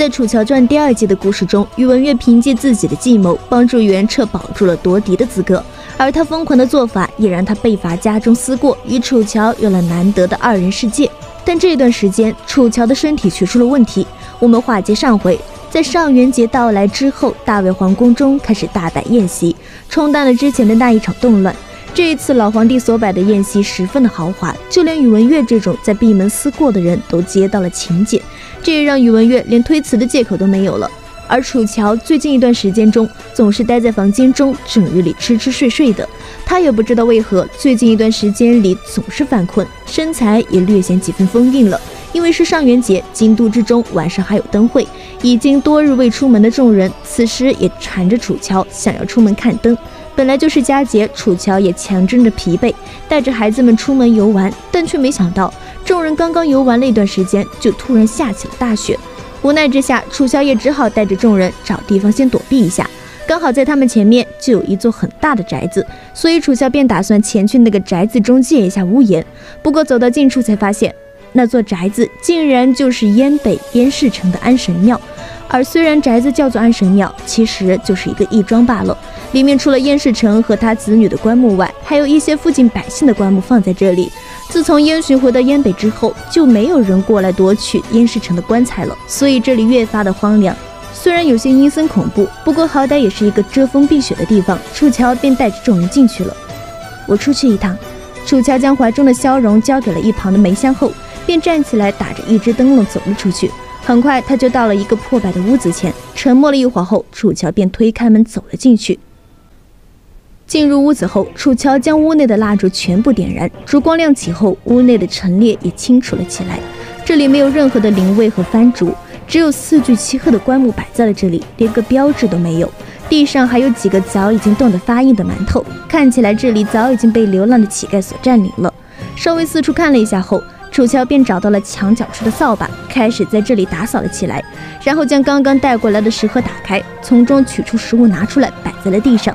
在《楚乔传》第2季的故事中，宇文玥凭借自己的计谋，帮助袁彻保住了夺嫡的资格，而他疯狂的做法也让他被罚家中思过，与楚乔有了难得的2人世界。但这段时间，楚乔的身体却出了问题。我们话接上回，在上元节到来之后，大魏皇宫中开始大摆宴席，冲淡了之前的那一场动乱。这一次老皇帝所摆的宴席十分的豪华，就连宇文玥这种在闭门思过的人都接到了请柬，这也让宇文玥连推辞的借口都没有了。而楚乔最近一段时间中总是待在房间中，整日里吃吃睡睡的，他也不知道为何最近一段时间里总是犯困，身材也略显几分丰韵了。因为是上元节，京都之中晚上还有灯会，已经多日未出门的众人此时也缠着楚乔想要出门看灯。本来就是佳节，楚乔也强撑着疲惫，带着孩子们出门游玩，但却没想到众人刚刚游玩了一段时间，就突然下起了大雪。无奈之下，楚乔也只好带着众人找地方先躲避一下。刚好在他们前面就有一座很大的宅子，所以楚乔便打算前去那个宅子中借一下屋檐。不过走到近处才发现，那座宅子竟然就是燕北燕市城的安神庙。而虽然宅子叫做安神庙，其实就是一个义庄罢了。里面除了燕世成和他子女的棺木外，还有一些附近百姓的棺木放在这里。自从燕巡回到燕北之后，就没有人过来夺取燕世成的棺材了，所以这里越发的荒凉。虽然有些阴森恐怖，不过好歹也是一个遮风避雪的地方，楚乔便带着众人进去了。我出去一趟。楚乔将怀中的消融交给了一旁的梅香后，便站起来打着一支灯笼走了出去。很快他就到了一个破败的屋子前，沉默了一会儿后，楚乔便推开门走了进去。进入屋子后，楚乔将屋内的蜡烛全部点燃，烛光亮起后，屋内的陈列也清楚了起来。这里没有任何的灵位和幡烛，只有4具漆黑的棺木摆在了这里，连个标志都没有。地上还有几个早已经冻得发硬的馒头，看起来这里早已经被流浪的乞丐所占领了。稍微四处看了一下后，楚乔便找到了墙角处的扫把，开始在这里打扫了起来，然后将刚刚带过来的食盒打开，从中取出食物拿出来摆在了地上。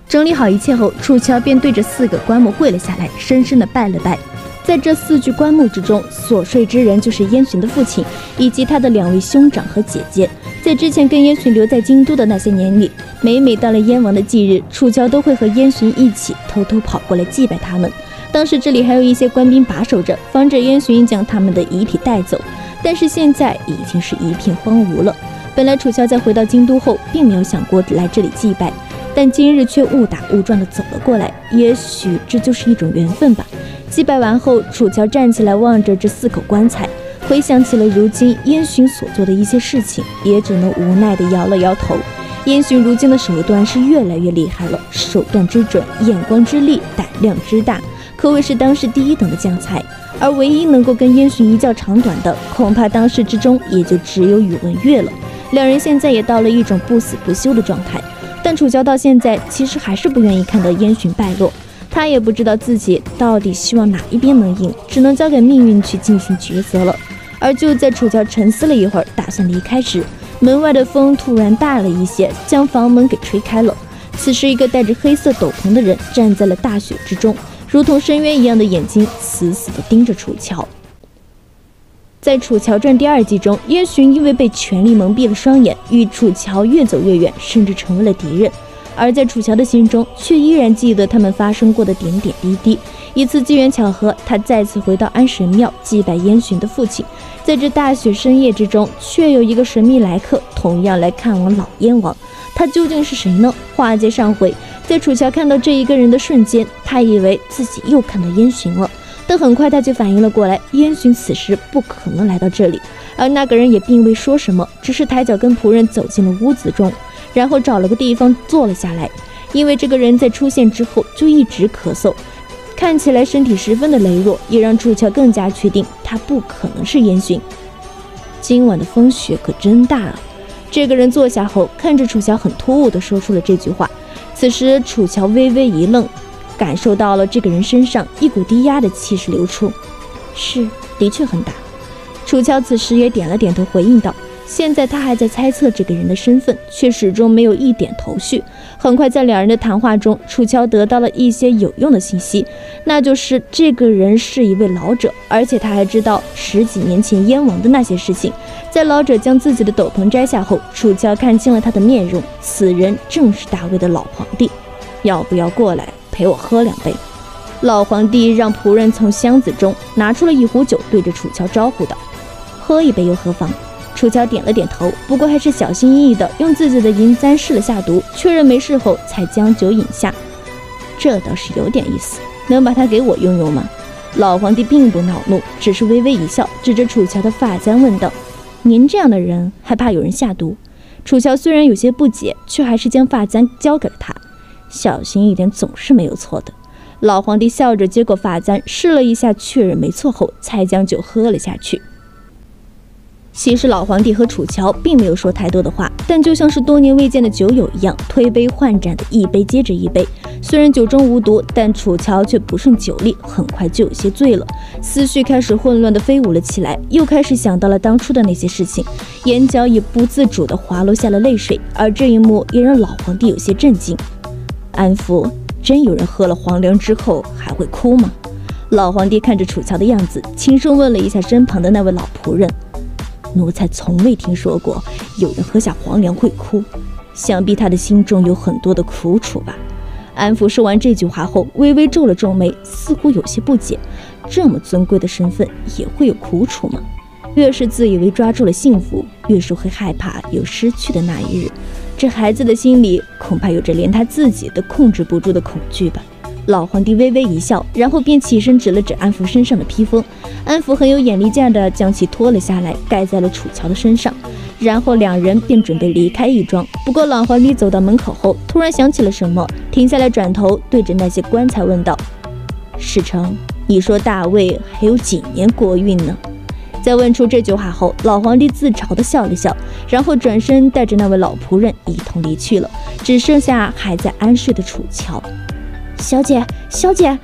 整理好一切后，楚乔便对着4个棺木跪了下来，深深的拜了拜。在这4具棺木之中，所睡之人就是燕巡的父亲以及他的2位兄长和姐姐。在之前跟燕巡留在京都的那些年里，每到了燕王的忌日，楚乔都会和燕巡一起偷偷跑过来祭拜他们。当时这里还有一些官兵把守着，防止燕巡将他们的遗体带走，但是现在已经是一片荒芜了。本来楚乔在回到京都后并没有想过来这里祭拜，但今日却误打误撞地走了过来，也许这就是一种缘分吧。祭拜完后，楚乔站起来望着这4口棺材，回想起了如今燕巡所做的一些事情，也只能无奈地摇了摇头。燕巡如今的手段是越来越厉害了，手段之准，眼光之利，胆量之大，可谓是当世第1等的将才。而唯一能够跟燕巡一较长短的，恐怕当世之中也就只有宇文玥了。2人现在也到了一种不死不休的状态，但楚乔到现在其实还是不愿意看到燕巡败落，他也不知道自己到底希望哪一边能赢，只能交给命运去进行抉择了。而就在楚乔沉思了一会儿，打算离开时，门外的风突然大了一些，将房门给吹开了。此时一个戴着黑色斗篷的人站在了大雪之中，如同深渊一样的眼睛死死地盯着楚乔。在《楚乔传》第2季中，燕巡因为被权力蒙蔽了双眼，与楚乔越走越远，甚至成为了敌人。而在楚乔的心中，却依然记得他们发生过的点点滴滴。一次机缘巧合，他再次回到安神庙祭拜燕巡的父亲。在这大雪深夜之中，却有一个神秘来客同样来看望老燕王。他究竟是谁呢？话接上回，在楚乔看到这一个人的瞬间，他以为自己又看到燕巡了，但很快他就反应了过来，燕巡此时不可能来到这里。而那个人也并未说什么，只是抬脚跟仆人走进了屋子中，然后找了个地方坐了下来。因为这个人在出现之后就一直咳嗽，看起来身体十分的羸弱，也让楚乔更加确定他不可能是燕巡。今晚的风雪可真大啊！这个人坐下后，看着楚乔很突兀地说出了这句话。此时楚乔微微一愣，感受到了这个人身上一股低压的气势流出。是，的确很大。楚乔此时也点了点头回应道，现在他还在猜测这个人的身份，却始终没有一点头绪，很快，在两人的谈话中，楚乔得到了一些有用的信息，那就是这个人是一位老者，而且他还知道10几年前燕王的那些事情。在老者将自己的斗篷摘下后，楚乔看清了他的面容，此人正是大卫的老皇帝。要不要过来陪我喝2杯？老皇帝让仆人从箱子中拿出了一壶酒，对着楚乔招呼道：“喝一杯又何妨？”楚乔点了点头，不过还是小心翼翼地用自己的银簪试了下毒，确认没事后才将酒饮下。这倒是有点意思，能把它给我用用吗？老皇帝并不恼怒，只是微微一笑，指着楚乔的发簪问道：“您这样的人还怕有人下毒？”楚乔虽然有些不解，却还是将发簪交给了他。小心一点总是没有错的。老皇帝笑着接过发簪，试了一下，确认没错后，才将酒喝了下去。其实老皇帝和楚乔并没有说太多的话，但就像是多年未见的酒友一样，推杯换盏的一杯接着一杯。虽然酒中无毒，但楚乔却不胜酒力，很快就有些醉了，思绪开始混乱地飞舞了起来，又开始想到了当初的那些事情，眼角也不自主地滑落下了泪水。而这一幕也让老皇帝有些震惊。安福，真有人喝了黄粱之后还会哭吗？老皇帝看着楚乔的样子，轻声问了一下身旁的那位老仆人。奴才从未听说过有人喝下黄粱会哭，想必他的心中有很多的苦楚吧。安福说完这句话后，微微皱了皱眉，似乎有些不解，这么尊贵的身份也会有苦楚吗？越是自以为抓住了幸福，越是会害怕有失去的那一日。这孩子的心里恐怕有着连他自己都控制不住的恐惧吧。老皇帝微微一笑，然后便起身指了指安福身上的披风。安福很有眼力劲地将其脱了下来，盖在了楚乔的身上，然后两人便准备离开义庄。不过老皇帝走到门口后，突然想起了什么，停下来转头对着那些棺材问道：“世成，你说大卫还有几年国运呢？”在问出这句话后，老皇帝自嘲地笑了笑，然后转身带着那位老仆人一同离去了，只剩下还在安睡的楚乔。小姐，小姐！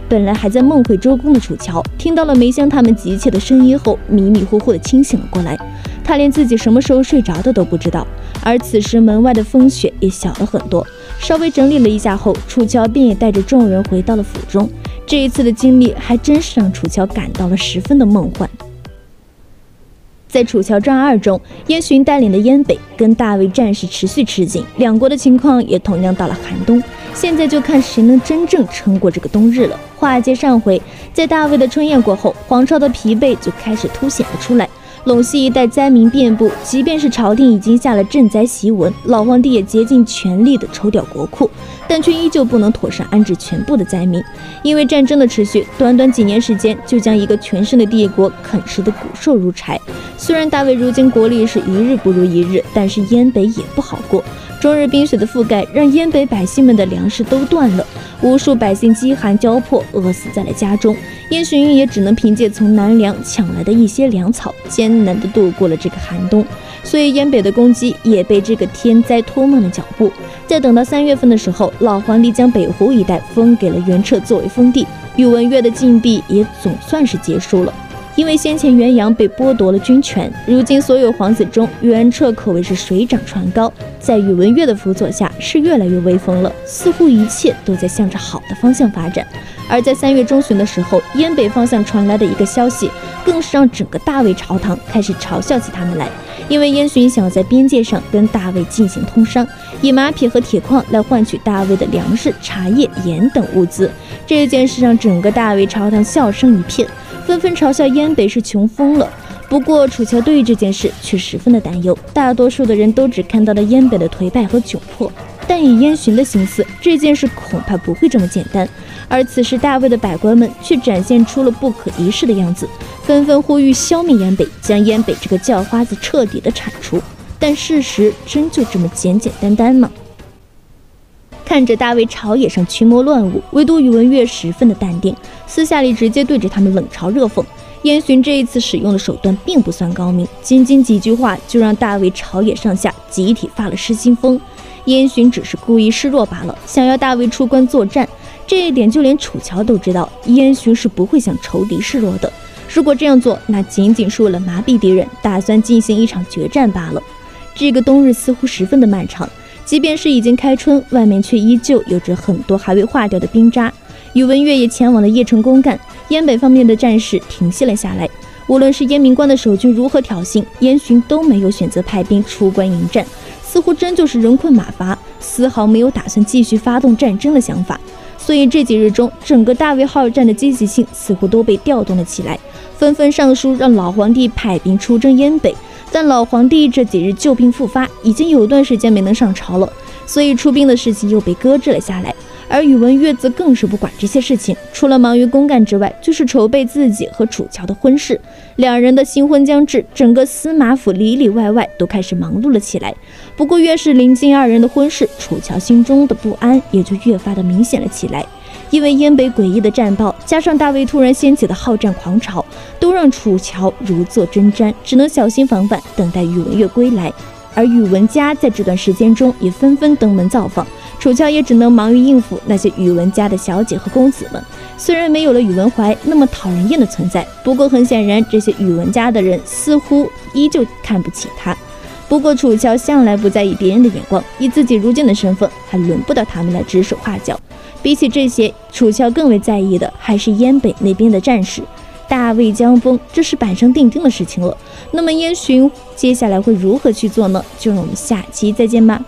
本来还在梦回周公的楚乔，听到了梅香他们急切的声音后，迷迷糊糊地清醒了过来。他连自己什么时候睡着的都不知道，而此时门外的风雪也小了很多。稍微整理了一下后，楚乔便也带着众人回到了府中。这一次的经历还真是让楚乔感到了十分的梦幻。在楚乔传2中，燕洵带领的燕北跟大魏战事持续吃紧，两国的情况也同样到了寒冬。现在就看谁能真正撑过这个冬日了。话接上回，在大魏的春宴过后，黄巢的疲惫就开始凸显了出来。陇西一带灾民遍布，即便是朝廷已经下了赈灾檄文，老皇帝也竭尽全力地抽调国库，但却依旧不能妥善安置全部的灾民。因为战争的持续，短短几年时间就将一个全盛的帝国啃食得骨瘦如柴。虽然大魏如今国力是一日不如一日，但是燕北也不好过。终日冰雪的覆盖让燕北百姓们的粮食都断了，无数百姓饥寒交迫，饿死在了家中。燕洵也只能凭借从南梁抢来的一些粮草，艰难地度过了这个寒冬。所以燕北的攻击也被这个天灾拖慢了脚步。在等到3月份的时候，老皇帝将北湖一带封给了袁彻作为封地，宇文越的禁闭也总算是结束了。因为先前元阳被剥夺了军权，如今所有皇子中，袁彻可谓是水涨船高，在宇文越的辅佐下是越来越威风了，似乎一切都在向着好的方向发展。而在3月中旬的时候，燕北方向传来的一个消息，更是让整个大魏朝堂开始嘲笑起他们来。因为燕洵想在边界上跟大魏进行通商，以马匹和铁矿来换取大魏的粮食、茶叶、盐等物资。这件事让整个大魏朝堂笑声一片，纷纷嘲笑燕北是穷疯了。不过楚乔对于这件事却十分的担忧，大多数的人都只看到了燕北的颓败和窘迫，但以燕洵的心思，这件事恐怕不会这么简单。而此时大魏的百官们却展现出了不可一世的样子，纷纷呼吁消灭燕北，将燕北这个叫花子彻底的铲除。但事实真就这么简简单单吗？看着大魏朝野上群魔乱舞，唯独宇文越十分的淡定，私下里直接对着他们冷嘲热讽。燕洵这一次使用的手段并不算高明，仅仅几句话就让大魏朝野上下集体发了失心疯。燕洵只是故意示弱罢了，想要大魏出关作战，这一点就连楚乔都知道，燕洵是不会向仇敌示弱的。如果这样做，那仅仅是为了麻痹敌人，打算进行一场决战罢了。这个冬日似乎十分的漫长，即便是已经开春，外面却依旧有着很多还未化掉的冰渣。宇文玥也前往了邺城公干，燕北方面的战事停息了下来。无论是燕明关的守军如何挑衅，燕巡都没有选择派兵出关迎战，似乎真就是人困马乏，丝毫没有打算继续发动战争的想法。所以这几日中，整个大魏好战的积极性似乎都被调动了起来，纷纷上书让老皇帝派兵出征燕北。但老皇帝这几日旧病复发，已经有段时间没能上朝了，所以出兵的事情又被搁置了下来。而宇文玥则更是不管这些事情，除了忙于公干之外，就是筹备自己和楚乔的婚事。两人的新婚将至，整个司马府里里外外都开始忙碌了起来。不过越是临近二人的婚事，楚乔心中的不安也就越发的明显了起来。因为燕北诡异的战报，加上大魏突然掀起的好战狂潮，都让楚乔如坐针毡，只能小心防范，等待宇文玥归来。而宇文家在这段时间中也纷纷登门造访，楚乔也只能忙于应付那些宇文家的小姐和公子们。虽然没有了宇文怀那么讨人厌的存在，不过很显然，这些宇文家的人似乎依旧看不起他。不过楚乔向来不在意别人的眼光，以自己如今的身份，还轮不到他们来指手画脚。比起这些，楚乔更为在意的还是燕北那边的战事。大魏将崩，这是板上钉钉的事情了。那么燕巡接下来会如何去做呢？就让我们下期再见吧。